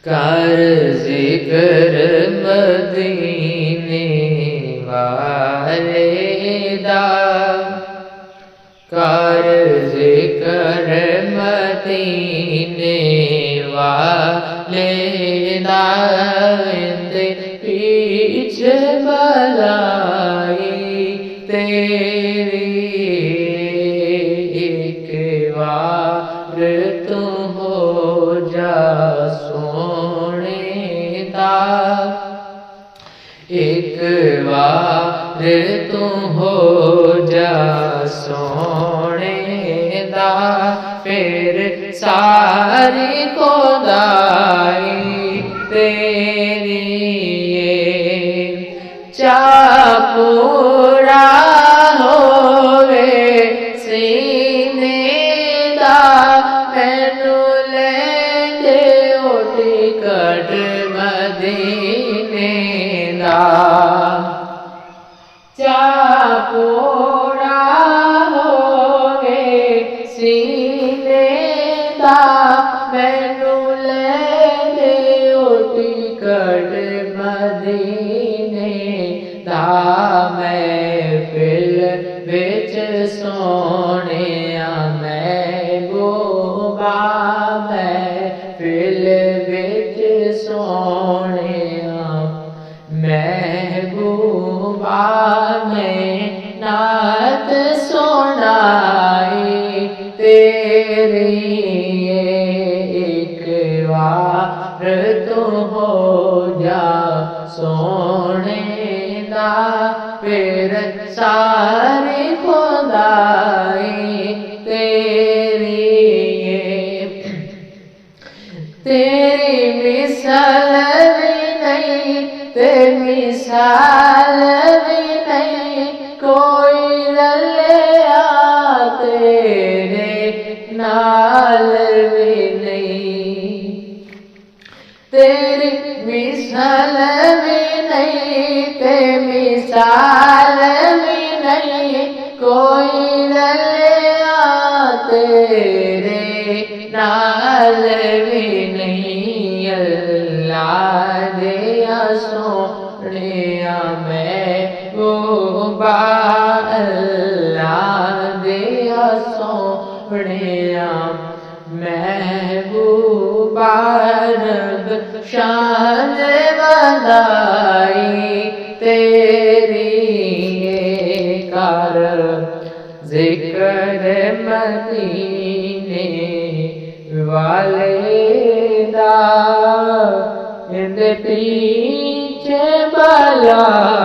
कर ज़िक्र मदीने वाले दा, कर ज़िक्र मदीने वाले दा, इंदे पीछे भलाई तेरी एक बार तू हो जा सोने दा, एक बार तू हो जा सोने दा, फिर सारी खुदाई तेरी चा पूरा होवे सीने दा, मैनू लेंदे ओ टिकट मदीने दा, चा पूरा होवे सीने दा, मैनू लेंदे ओ टिकट मदीने दा, महफिल विच सोहणिया महबूबा, महफिल विच सोहणिया महबूबा, मैं नात सुनाई तेरी एक बार तू हो जा सोने दा, फिर सारी खुदाई तेरी तेरी मिसाल भी नहीं, तेरी मिसाल भी नहीं, कोई रलिया तेरे नाल भी नहीं, तेरी मिसाल भी नहीं, तेरी मिसाल भी नहीं, कोई रलिया तेरे नाल भी नहीं, अल्लाह दिया सोहणिया महबूबा, अल्लाह दिया सोहणिया महबूबा, रब शान बधाई तेरी कर ज़िक्र मदीने वाले दा, इंदे पीछे भलाई